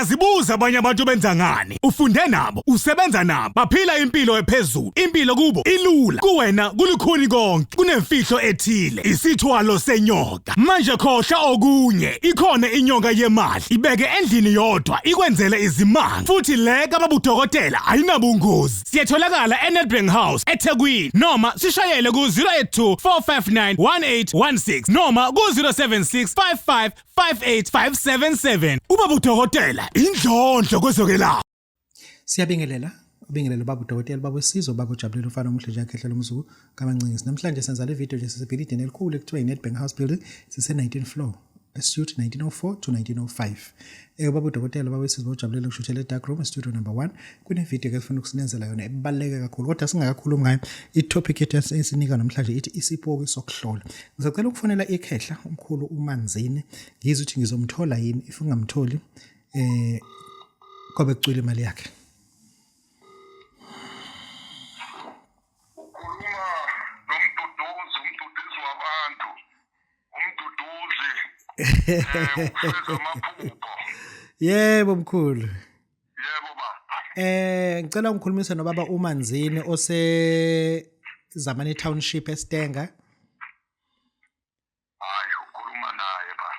Uyazibuza abanye abantu benza ngani? Ufunde nabo, usebenza nabo, baphila impilo ephezulu. Impilo kubo ilula. Kuwena kulikhuni konke. Kunemfihlo ethile. Isithwalo senyoka. Manje khohla okunye. Ikhona inyoka yemali. Ibeke endlini yodwa ikwenzele izimanga. Futhi le kaBabu Dokotela ayinabungozi. Siyatholakala eNedbank House eThekwini noma sishayele ku 082 459 1816 noma ku 076 55 58577. UBabu Dokotela indlondlo kwezokwelapha. Siyabingelela Babu Dokotela babesizo bakujabulele ufana omhle nje akhehlela umzuku kaMancingisi. Namhlanje senza le video nje sisebhilidini elikhulu ekuthiwa iNedbank House Building sise 19th floor. Studio 1904 to 1905. Babu Dokotela babesizo bakujabulele ukushuthela edark room studio number 1. Kune video ke sifuna ukusinenzela yona ebaluleke kakhulu kodwa singakakhuluma ngayo. I-topic yethu esinika namhlanje ithi Isipoki Soku Hlola. Ngizocela ukufonela ikhehla umkhulu uManzini ngizwe ukuthi ngizomthola yini. If ungamtholi kobe kucwila imali yakhe. Yebo mkhulu. Yebo baba. Ngicela ngikhulumise nobaba uManzini ose Zamani Township eStenga. Hayi ukhuluma naye ba.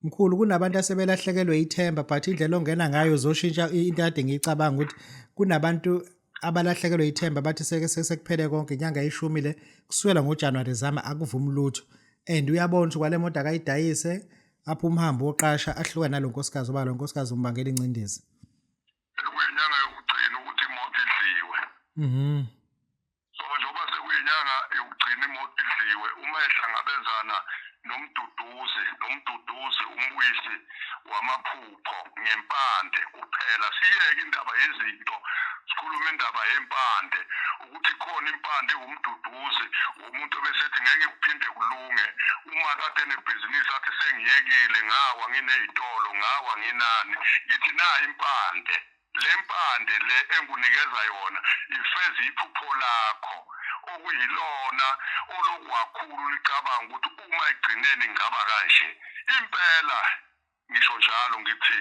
Mkhulu kunabantu asebelahlekelwe ithemba but indlela ongena ngayo uzoshintsha into ade ngicabanga ukuthi kunabantu abalahlekelwe ithemba bathi sekuphele konke inyanga yeshumi le kusukela ngoJanuary zama akuvumi lutho and uyabona ukuthi kwale moto akayidayise apho umhambo oqasha ahluka nalonkosikazi oba lonkosikazi umbangela incindezi. Kuyinyanga yokugcina ukuthi imoto idliwe. So njengoba sekuyinyanga yokugcina imoto idliwe uma ehlangabezana nomduduzi umbuyisi wamaphupho ngempande kuphela siyeke indaba yezinto sikhuluma indaba yempande ukuthi khona impande umduduzi umuntu besethi ngeke kuphinde kulunge uma kade nebhizinisi athi sengiyekile ngawa nginezitolo ngawa nginani yithi na impande le mpande le engunikeza yona ifeza iphupho lakho okuyilona olokwakhulu licabanga ukuthi uma igcineni ngaba kanje impela ngisho njalo ngithi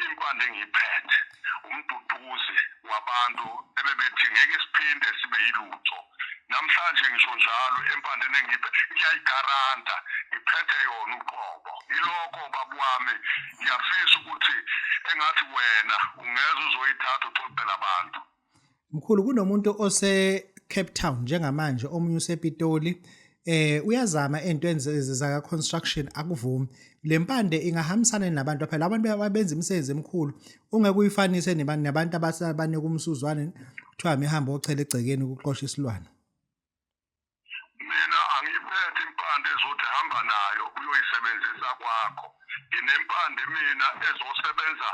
impande ngiyiphethe umduduzi wabantu ebebethi ngeke siphinde sibe yilutho namhlanje ngisho njalo empandeni ngiyayigaranta ngiphethe yona uqobo iloko babu wami ngiyafisa ukuthi engathi wena ungeza uzoyithatha uxoxela abantu. Mkhulu kunomuntu ose Cape Town njengamanje omunye usePitoli uyazama entweni zaka construction akuvumi lempande ingahambisana nabantu phela abantu abenza imisebenzi emikhulu ungeke uyifanise nabantu abasabaneka umsuzwane kuthiwa mihamba ochela egcekeni ukuqosha isilwane. Mina angiphethe impande ezothi hamba nayo uyoyisebenzisa kwakho inempande mina ezosebenza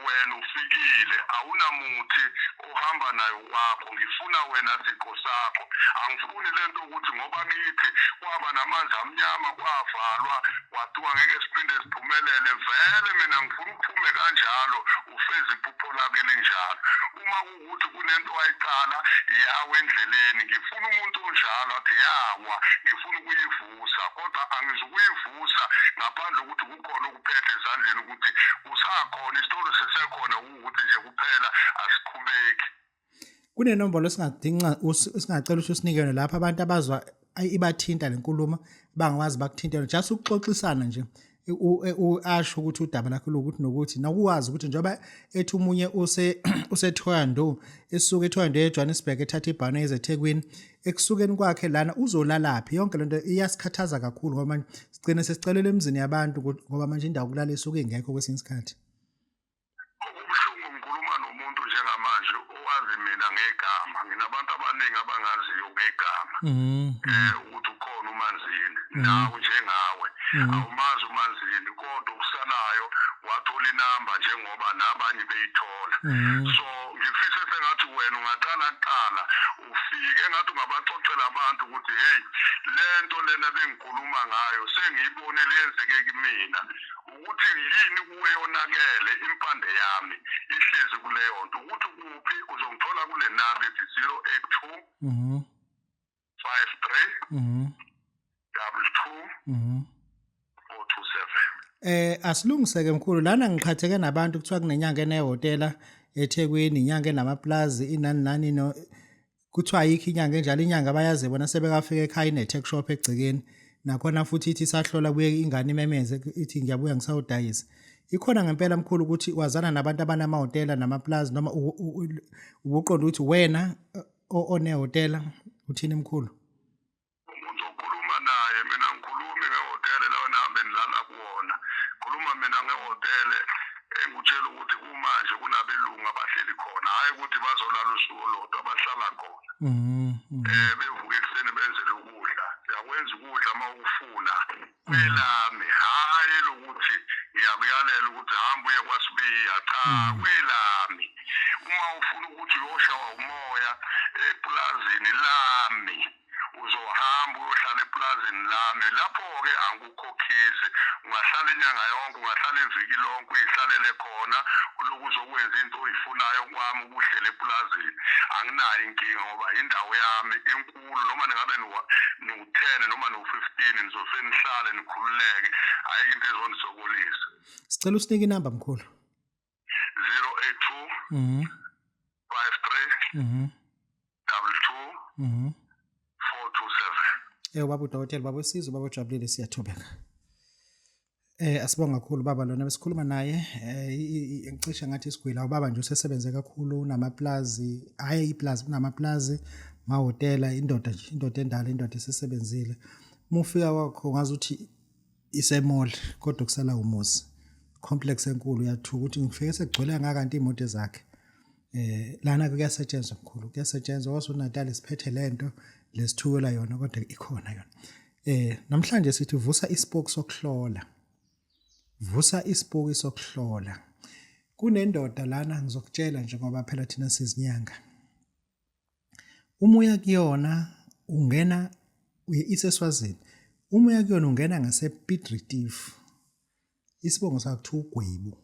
wena ufikile awunamuthi ohamba nayo kwakho ngifuna wena siqo sakho angifuni lento ukuthi ngoba ngithi kwaba namanzi amnyama kwavalwa kwathiwa ngeke siphinde siphumelele vele mina ngifuna ukuphume kanjalo ufeze iphupho lakhe linjalo uma ukuthi kunento ayiqala yawe endleleni ngifuna umuntu onjalo athi yawa ngifuna ukuyivusa kodwa angizukuyivusa ngaphandle ukuthi kukhona ukuphethe ezandleni ukuthi usakhona isitolo sesekhona ukuthi nje kuphela asiqhubeki. Kunenombolo singacela ukuthi usinikele lapha abantu abazwa ibathinta lenkulumo bangakwazi bakuthintela just ukuxoxisana nje asho ukuthi udaba lakho lokuthi nokuthi nakuwazi ukuthi njengoba ethi umunye useThoyando esuka eThoyando eJohannesburg ethatha ibhano ezeThekwini ekusukeni kwakhe lana uzolalaphi yonke lento iyasikhathaza kakhulu ngoba manje sigcina sesicelela emizini yabantu ngoba manje indawo kulala isuke ingekho kwesinye isikhathi. Okubuhlungu ngikhuluma nomuntu njengamanje owazi mina ngegama nginabantu abaningi abangaziyo ngegama ukuthi ukhona uManzini nawe njengawe awumazi uManzini kodwa ukusalayo wathola inamba njengoba nabanye beyithola so ngifisa sengathi wena ungaqala ufike engathi ungabaxoxela abantu ukuthi hey lento lena bengikhuluma ngayo sengiyibone liyenzeke kimina ukuthi yini kuwe yonakele impande yami ihlezi kuleyo nto ukuthi kuphi uzongithola kule namba ethi 082 53 22 427. Asilungiseke mkhulu lana ngiqhatheke nabantu kuthiwa kunenyanga enehhotela eThekwini, inyanga enamaplazi inani nani no kuthiwa ayikho inyanga enjalo inyanga bayazi bona sebekafika ekhaya ine-tech shop egcekeni nakhona futhi ithi isahlola kuye ingane imemeze ithi ngiyabuya ngisawudayisa. Ikhona ngempela mkhulu ukuthi wazana nabantu abanamahhotela namaplazi noma ubuqonda ukuthi wena onehhotela uthini mkhulu? Umuntu okhuluma naye mina ngikhulumi ngehhotela lawo nihambe nilala kuwona. Khuluma mina ngehhotela engutshela ukuthi kumanje kunabelungu abahleli khona, hayi ukuthi bazolala usuku olodwa abahlala khona. Bevuka ekuseni benzele ukudla. Uyakwenza ukudla uma ufuna kwelami, hayi lokuthi ngiyakuyalela ukuthi hamba uye kwaSibiya, cha kwelami. Uma ufuna ukuthi uyoshawa umoya eplazini lami uzohamba uyohlala eplazini lami, lapho-ke angikukhokhisi. Ungahlala inyanga yonke, ungahlala iviki lonke uyihlalele khona uloku uzokwenza into oyifunayo kwami ubuhlele eplazini. Anginayo inkinga ngoba indawo yami inkulu, noma ningabe niwu-10 noma niwu-15 nizofike nihlale nikhululeke, hhayi into ezonisokolisa. Sicela usinike inamba mkhulu. 082 53 22 427. Babu Dokotela, Babu Sizo, Babu Jabulile, siyathobeka. Asibonga kakhulu baba lona besikhuluma naye ngicishe ngathi isigwila ubaba nje usesebenze kakhulu unamaplazi, hayi iplazi unamaplazi, mahhotela, indoda nje, indoda endala, indoda esesebenzile. Mufika kwakho ngazuthi isemall kodwa kusala umuzi. Complex enkulu uyathuka ukuthi ngifike sekugcwele ngakanti imoto zakhe. Lana kuyasetshenzwa mkhulu, kuyasetshenzwa waseNatal isiphethe lento lesithukela yona kodwa ikhona yona. Namhlanje sithi vusa isipoki sokuhlola. Vusa isipoki sokuhlola. Kunendoda lana ngizokutshela nje ngoba phela thina sizinyanga. Uma uya kuyona ungena iseswazini. Uma uya kuyona ungena ngasePiet Retief. Isibongo sakho kuthiwa uGwebu.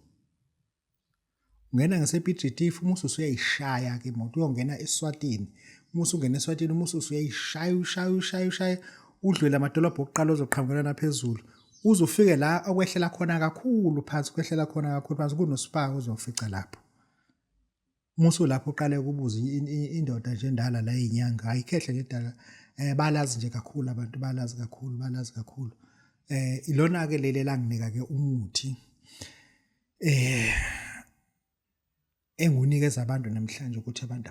Ungena ngasePiet Retief uma usuyayishaya ke imoto uyongena eSwatini. Uma usungena eSwatini uma usuyayishaya udlule amadolobha oqala ozoqhamukelana phezulu. Uzofike la okwehlela khona kakhulu phansi, kwehlela khona kakhulu phansi kunospa uzofica lapho. Musu lapho uqale ukubuza indoda nje endala la inyanga ayikhehle ledala balazi nje kakhulu abantu balazi kakhulu. Ilona ke lele langinika ke umuthi engunikeza abantu namhlanje ukuthi abantu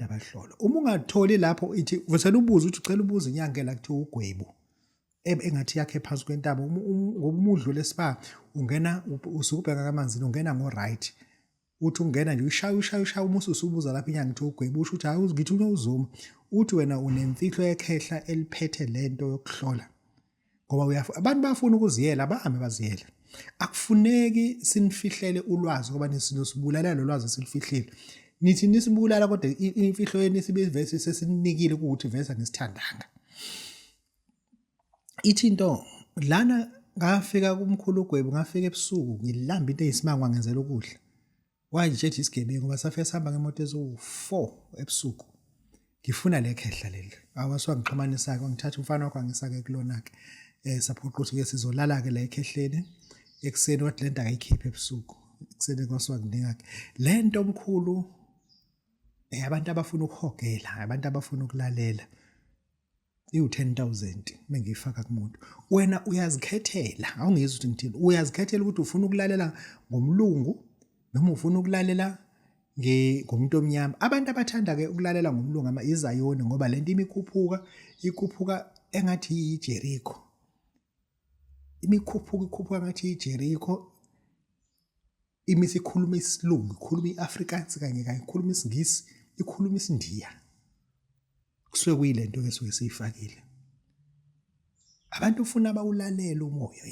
abahlole. Uma ungatholi lapho ithi uvesela ubuza uthi ucela ubuza inyanga la kuthiwa uGwebu. Engathi yakhe phansi kwentaba ngoba umudlule esiba ungena usukubheka kamanzini ungena ngo right uthi ungena nje ushaya uma usubuza lapha inyanga ithi uGwebu usho uthi hayi ngithi unozuma uthi wena unemfihlo ekhehla eliphethe lento yokuhlola ngoba abantu bafuna ukuziyela bahambe baziyela akufuneki sinifihlele ulwazi ngoba nisinosibulalana lolwazi silifihlile nithi nisibulala kodwa imfihlo yeni sibevese sesinikile ukuthi vesa nisithandanga. Ithi into lana ngafika kumkhulu uGwebu ngafika ebusuku ngilamba into eyisimanga ngenzela ukudla. Wanje ethi isigebengu ngoba safike sihamba ngemoto ezo4 ebusuku. Ngifuna lekhehla leli. Awaswa ngixhumanisa ke ngithatha umfana wakho angisake kulona ke. Saphoqa ukuthi ke sizolala ke la ekhehleni. Ekseni wathi lento akayikhiphe ebusuku. Ekseni kwaswa kuninga ke. Lento omkhulu abantu abafuna ukuhogela, abantu abafuna ukulalela. I10,000 mengifaka kumuntu wena uyazikhethela awungizwa ukuthi ngithini uyazikhethela ukuthi ufuna ukulalela ngomlungu noma ufuna ukulalela ngomuntu omnyama. Abantu abathanda ke ukulalela ngomlungu ama izayoni ngoba lento ikhuphuka engathi iJericho. Ikhuphuka ngathi iJericho. Imisikhuluma isilungu, ikhuluma iAfrikaans kanye ikhuluma isingisi, ikhuluma isiNdiya. Kusuke kuyilento ke suke siyifakile. Abantu ufuna abawulalela umoya.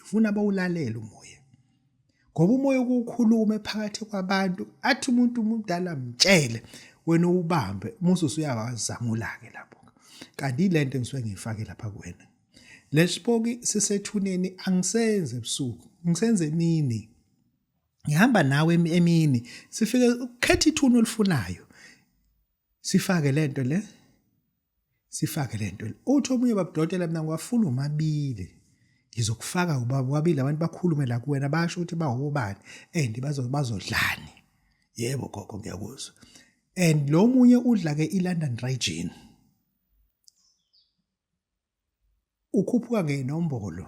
Ufuna abawulalela umoya. Ngoba umoya ukukhuluma phakathi kwabantu athi umuntu omdala mtshele wena ubambe musu usuyawazamula ke lapho. Kanti ilento engisuke ngiyifake lapha kuwena. Lesipoki sisethuneni angisenze ebusuku, ngisenze emini. Ngihamba nawe emini sifike ukhetha ithuna olifunayo. Sifake lento le. Uthi omunye Babu Dokotela mina ngiwafuna umabili. ngizokufaka ubaba wabili abantu bakhulume la kuwena basho ukuthi bawobani and bazodlani. Yebo gogo ngiyakuzwa. And lo munye udla ke iLondon region. Ukhuphuka ngenombolo.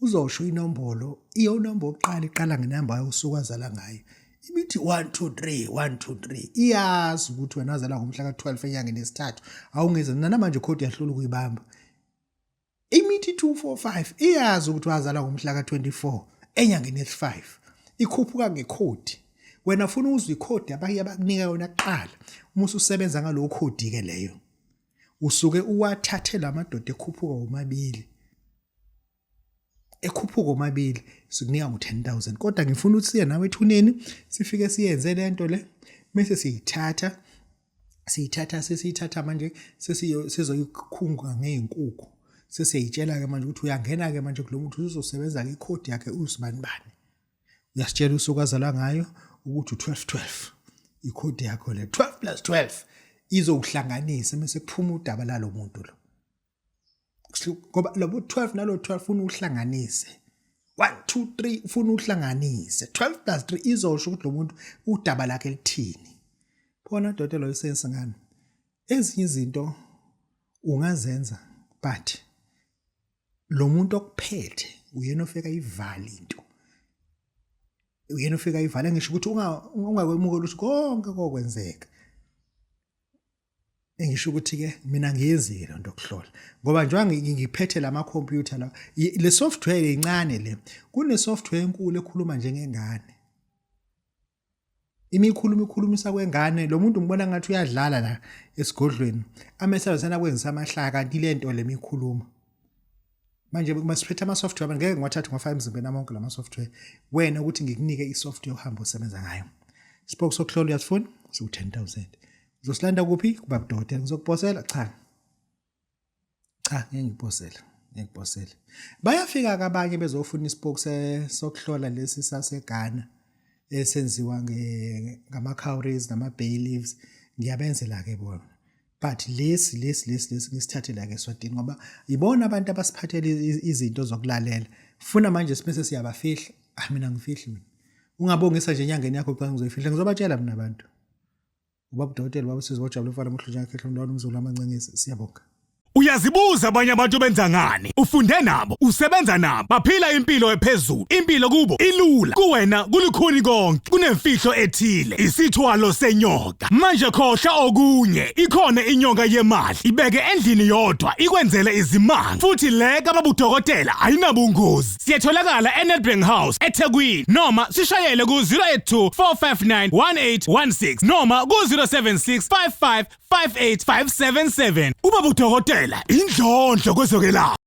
Uzosho inombolo, iyo nombolo iqala ngenamba usuku azala ngayo. Imithi 1 2 3 1 2 3 iyazi ukuthi wena wazala ngomhla ka12 enyangeni yesithathu awungeze namanje code yahlula ukuyibamba. Imithi 2 4 5 iyazi ukuthi wazala ngomhla ka24 enyangeni yesi5 ikhuphuka ngecode. Wena ufuna uzwe icode abaye bakunika yona kuqala uma ususebenza ngalo code ke leyo usuke uwathathela amadoda ekhuphuka omabili. Ekhuphuka omabili sikunika ngo10,000 kodwa ngifuna ukuthi siye nawe ethuneni sifike siyenze lento le bese siyithatha manje sizoyikhunga ngeenkukhu sesiyitshela ke manje ukuthi uyangena ke manje kulomuntu uzosebenza ke icode yakhe usibani bani uyasitshela usuku azalwa ngayo ukuthi 12 icode yakho le 12 plus 12 izokuhlanganisa bese kuphuma udaba lalo muntu lo. Ngoba labo 12 nalo 12 ufuna uhlanganise 1 2 3 ufuna uhlanganise 12 plus 3 izosho ukuthi lo muntu udaba lakhe lithini. Phona Dokotela uyisense ngani ezinye izinto ungazenza but lo muntu okuphethe uyena ofika ivala into. Uyena ofika ivala ngisho ukuthi ungakwemuka ukuthi konke kokwenzeka. Engisho ukuthi ke mina ngiyezile lento okuhlola ngoba njengoba ngiphethe lama computer la le software incane le kune software enkulu ekhuluma njengengane. Ikhulumisa kwengane lo muntu ngibona ngathi uyadlala la esigodlweni amesebe sana kwenzisa amahlaka kanti lento lemikhuluma. Manje masiphethe ama software ngeke ngiwathathe ngo5 emzimbeni amonke lama software wena ukuthi ngikunike isoftware ohamba usebenza ngayo. Isipoki Soku Hlola uyasifuna so 10,000. Uzosilanda kuphi kuBabu Dokotela ngizokuphosela cha ngiyikuphosela bayafika abanye bezofuna isipoki Soku Hlola lesi saseGhana esenziwa ngama cowries nama bay leaves ngiyabenzela ke bona but lesi ngisithathela ke eSwatini ngoba ibona abantu abasiphathela izinto zokulalela funa manje sibese siyabafihla mina ngifihli ungabongisa nje enyangeni yakho xa ngizoyifihla ngizobatshela mina abantu. Babu Dokotela baba sizojabula ufana umhlanje yakhe lo umzulu amancengisi siyabonga. Uyazibuza abanye abantu benza ngani? Ufunde nabo, usebenza nabo, baphila impilo ephezulu. Impilo kubo ilula. Kuwena kulikhuni konke, kunemfihlo ethile. Isithwalo senyoka. Manje khohla okunye. Ikhona inyoka yemali. Ibeke endlini yodwa, ikwenzele izimanga. Futhi le kaBabu Dokotela ayinabungozi. Siyatholakala eNedbank House eThekwini noma sishayele ku 082 459 1816 noma ku 076 55 58577. uBabu Dokotela indlondlo kwezokwelapha.